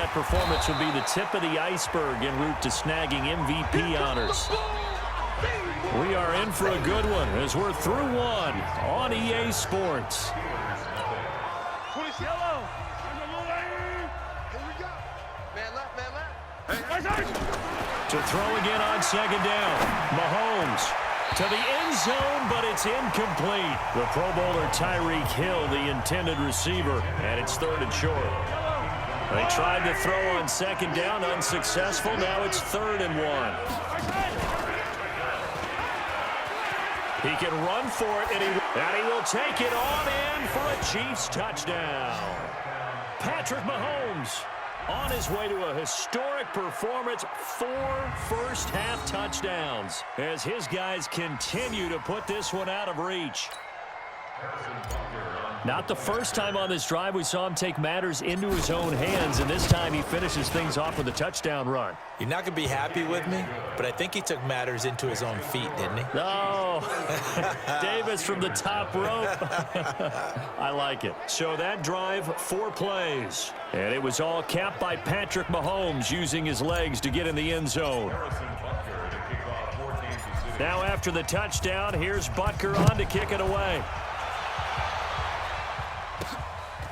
that performance would be the tip of the iceberg en route to snagging MVP honors. We are in for a good one as we're through one on EA Sports. To throw again on second down. Mahomes to the end zone, but it's incomplete. The Pro Bowler Tyreek Hill, the intended receiver, and it's 3rd and short. They tried to throw on second down, unsuccessful. Now it's 3rd and 1. He can run for it, and he will take it on in for a Chiefs touchdown. Patrick Mahomes on his way to a historic performance, 4 first-half touchdowns, as his guys continue to put this one out of reach. Not the first time on this drive we saw him take matters into his own hands, and this time he finishes things off with a touchdown run. You're not going to be happy with me, but I think he took matters into his own feet, didn't he? No. Davis from the top rope. I like it. So that drive, 4 plays. And it was all capped by Patrick Mahomes using his legs to get in the end zone. Now after the touchdown, here's Butker on to kick it away.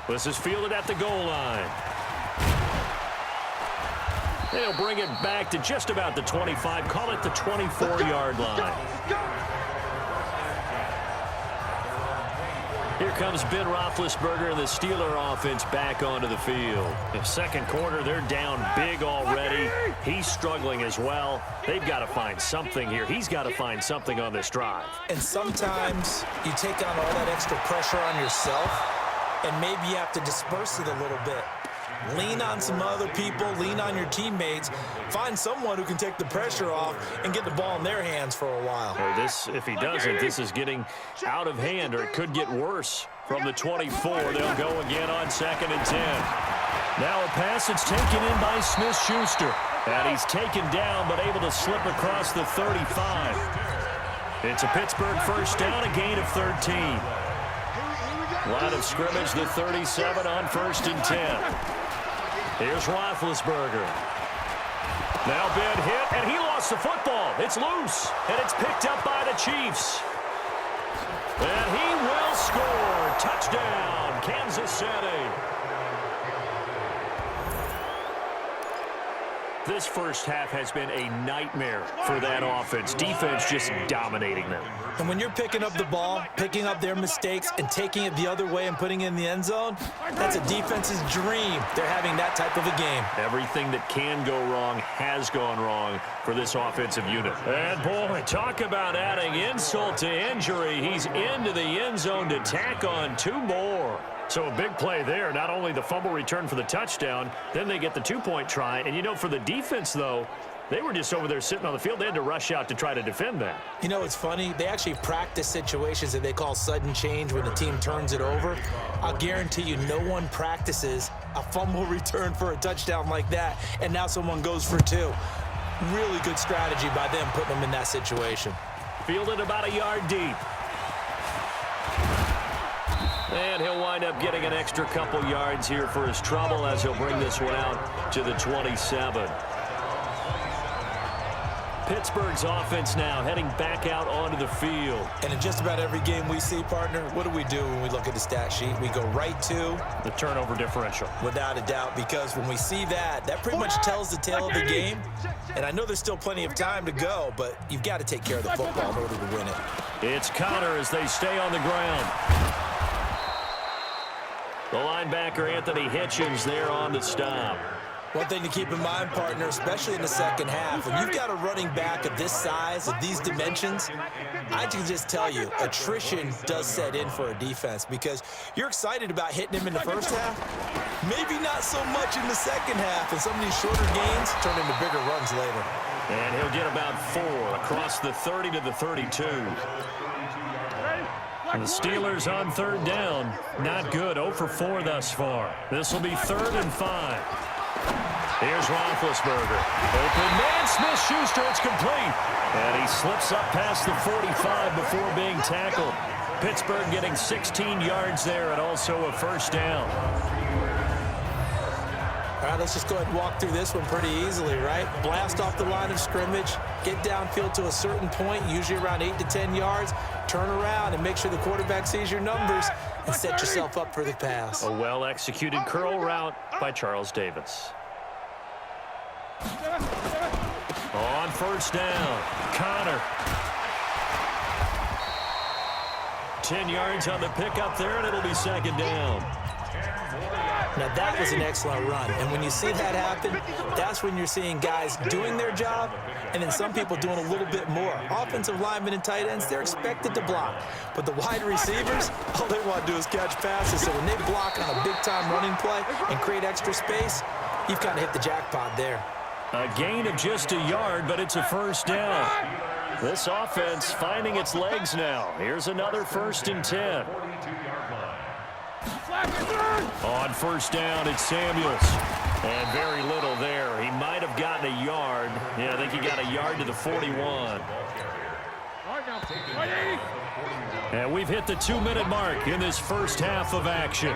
This is fielded at the goal line. They'll bring it back to just about the 25. Call it the 24-yard line. Here comes Ben Roethlisberger and the Steeler offense back onto the field. In second quarter, they're down big already. He's struggling as well. They've got to find something here. He's got to find something on this drive. And sometimes you take on all that extra pressure on yourself, and maybe you have to disperse it a little bit. Lean on some other people, lean on your teammates, find someone who can take the pressure off and get the ball in their hands for a while. If he doesn't, this is getting out of hand, or it could get worse. From the 24, they'll go again on 2nd and 10. Now a pass that's taken in by Smith-Schuster. And he's taken down, but able to slip across the 35. It's a Pittsburgh first down, a gain of 13. Line of scrimmage, the 37 on 1st and 10. Here's Roethlisberger. Now Ben hit, and he lost the football. It's loose, and it's picked up by the Chiefs. And he will score. Touchdown, Kansas City. This first half has been a nightmare for that offense. Defense just dominating them. And when you're picking up the ball, picking up their mistakes, and taking it the other way and putting it in the end zone, that's a defense's dream. They're having that type of a game. Everything that can go wrong has gone wrong for this offensive unit. And, boy, talk about adding insult to injury. He's into the end zone to tack on 2 more. So a big play there. Not only the fumble return for the touchdown, then they get the 2-point try. And, you know, for the defense, though, they were just over there sitting on the field. They had to rush out to try to defend that. You know, it's funny. They actually practice situations that they call sudden change when the team turns it over. I'll guarantee you no one practices a fumble return for a touchdown like that, and now someone goes for 2. Really good strategy by them putting them in that situation. Fielded about a yard deep. And he'll wind up getting an extra couple yards here for his trouble as he'll bring this one out to the 27. Pittsburgh's offense now heading back out onto the field. And in just about every game we see, partner, what do we do when we look at the stat sheet? We go right to the turnover differential. Without a doubt, because when we see that, that pretty much tells the tale of the game. And I know there's still plenty of time to go, but you've got to take care of the football in order to win it. It's Connor as they stay on the ground. The linebacker, Anthony Hitchens, there on the stop. One thing to keep in mind, partner, especially in the second half, when you've got a running back of this size, of these dimensions, I can just tell you, attrition does set in for a defense because you're excited about hitting him in the first half, maybe not so much in the second half, and some of these shorter gains turn into bigger runs later. And he'll get about 4 across the 30 to the 32. And the Steelers on 3rd down. Not good. 0 for 4 thus far. This will be 3rd and 5. Here's Roethlisberger. Open man, Smith-Schuster. It's complete. And he slips up past the 45 before being tackled. Pittsburgh getting 16 yards there and also a first down. let's just go ahead and walk through this one pretty easily, right? Blast off the line of scrimmage, get downfield to a certain point, usually around 8 to 10 yards, turn around and make sure the quarterback sees your numbers and set yourself up for the pass. A well-executed curl route by Charles Davis. On first down, Connor. 10 yards on the pickup there, and it'll be second down. Now, that was an excellent run, and when you see that happen, that's when you're seeing guys doing their job and then some people doing a little bit more. Offensive linemen and tight ends, they're expected to block, but the wide receivers, all they want to do is catch passes, so when they block on a big-time running play and create extra space, you've kind of hit the jackpot there. A gain of just a yard, but it's a first down. This offense finding its legs now. Here's another 1st and 10. On first down, it's Samuels. And very little there. He might have gotten a yard. Yeah, I think he got a yard to the 41. And we've hit the 2-minute mark in this first half of action.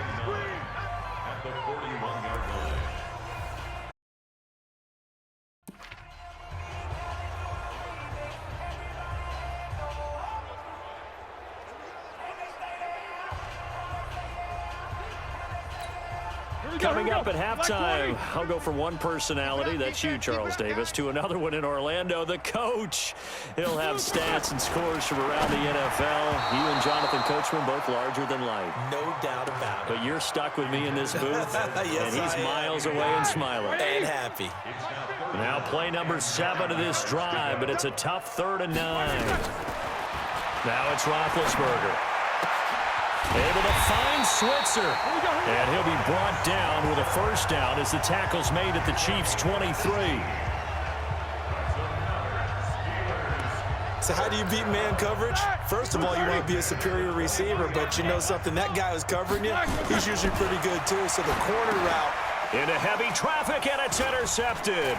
Coming up at halftime, I'll go from one personality, that's you, Charles Davis, to another one in Orlando, the coach. He'll have stats and scores from around the NFL. You and Jonathan Coachman both larger than life. No doubt about it. But you're stuck with me in this booth, yes, and he's miles away and smiling. And happy. Now play number 7 of this drive, but it's a tough 3rd and 9. Now it's Roethlisberger. Able to find Switzer. And he'll be brought down with a first down as the tackle's made at the Chiefs' 23. So how do you beat man coverage? First of all, you want to be a superior receiver, but you know something, that guy who's covering you, he's usually pretty good too. So the corner route. Into heavy traffic, and it's intercepted.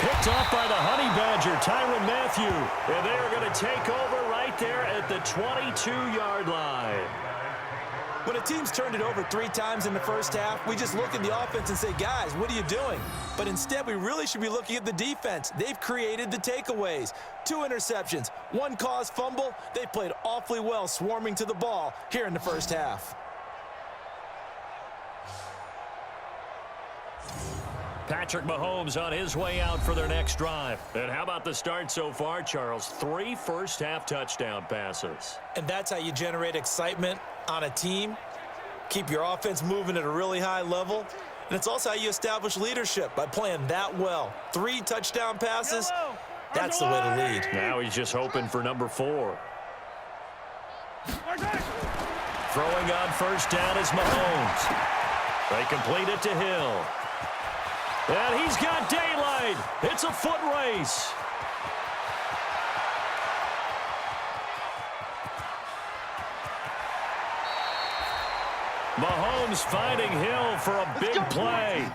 Picked off by the Honey Badger, Tyrann Mathieu. And they're going to take over right there at the 22-yard line. When a team's turned it over 3 times in the first half, we just look at the offense and say, guys, what are you doing? But instead, we really should be looking at the defense. They've created the takeaways. 2 interceptions, 1 caused fumble. They played awfully well swarming to the ball here in the first half. Patrick Mahomes on his way out for their next drive. And how about the start so far, Charles? 3 first-half touchdown passes. And that's how you generate excitement on a team, keep your offense moving at a really high level, and it's also how you establish leadership by playing that well. 3 touchdown passes, that's the way to lead. Now he's just hoping for number 4. Throwing on first down is Mahomes. They complete it to Hill. And he's got daylight. It's a foot race. Mahomes finding Hill for a big play.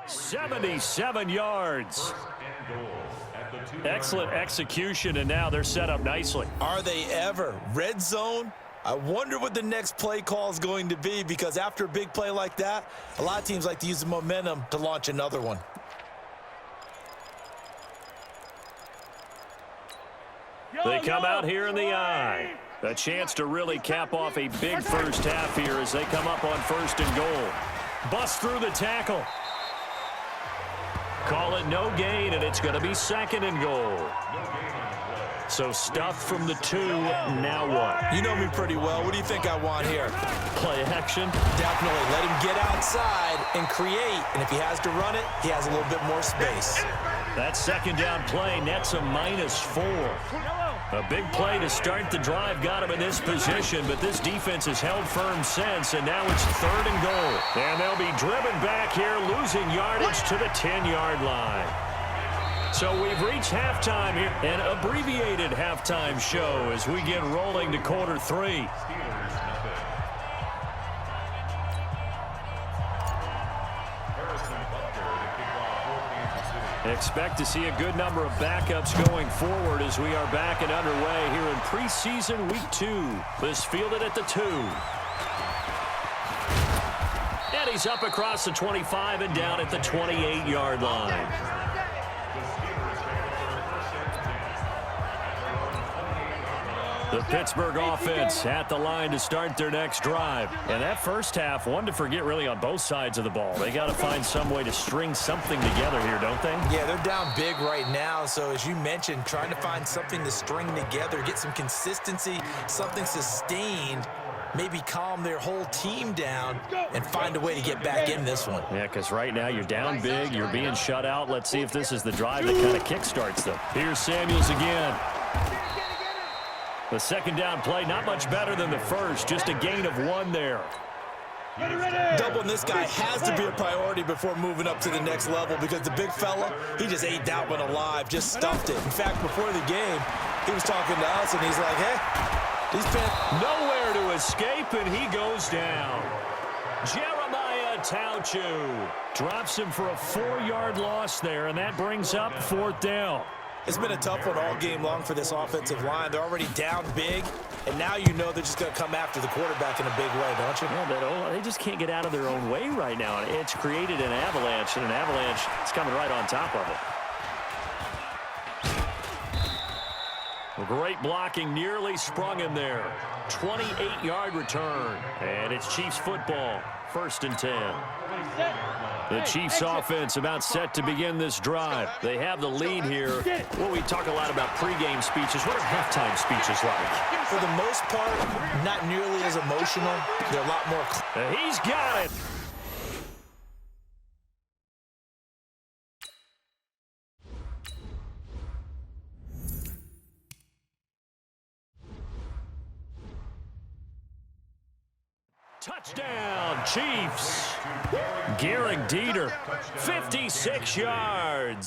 77 yards. Excellent execution, and now they're set up nicely. Are they ever? Red zone? I wonder what the next play call is going to be, because after a big play like that, a lot of teams like to use the momentum to launch another one. They come out here in the eye. A chance to really cap off a big first half here as they come up on 1st and goal. Bust through the tackle. Call it no gain, and it's going to be 2nd and goal. So stuffed from the 2, now what? You know me pretty well. What do you think I want here? Play action? Definitely. Let him get outside and create. And if he has to run it, he has a little bit more space. That 2nd down play nets a -4. A big play to start the drive got him in this position, but this defense has held firm since, and now it's 3rd and goal. And they'll be driven back here, losing yardage to the 10-yard line. So we've reached halftime here, an abbreviated halftime show as we get rolling to quarter 3. Expect to see a good number of backups going forward as we are back and underway here in preseason week 2. This fielded at the 2. And he's up across the 25 and down at the 28-yard line. The Pittsburgh offense at the line to start their next drive. And that first half, one to forget really on both sides of the ball. They got to find some way to string something together here, don't they? Yeah, they're down big right now. So as you mentioned, trying to find something to string together, get some consistency, something sustained, maybe calm their whole team down and find a way to get back in this one. Yeah, because right now you're down big, you're being shut out. Let's see if this is the drive that kind of kickstarts them. Here's Samuels again. The 2nd down play, not much better than the first, just a gain of 1 there. Doubling this guy has to be a priority before moving up to the next level, because the big fella, he just ate that one alive, just stuffed it. In fact, before the game, he was talking to us, and he's like, hey, he's been nowhere to escape, and he goes down. Jeremiah Tauchu drops him for a 4-yard loss there, and that brings up 4th down. It's been a tough one all game long for this offensive line. They're already down big, and now you know they're just going to come after the quarterback in a big way, don't you? Yeah, they just can't get out of their own way right now. It's created an avalanche, and an avalanche is coming right on top of it. Great blocking, nearly sprung him there. 28-yard return, and it's Chiefs football, 1st and 10. The Chiefs offense about set to begin this drive. They have the lead here. Well, we talk a lot about pregame speeches. What are halftime speeches like? For the most part, not nearly as emotional. They're a lot more. He's got it. Touchdown, Chiefs. Garrick Dieter, 56 yards.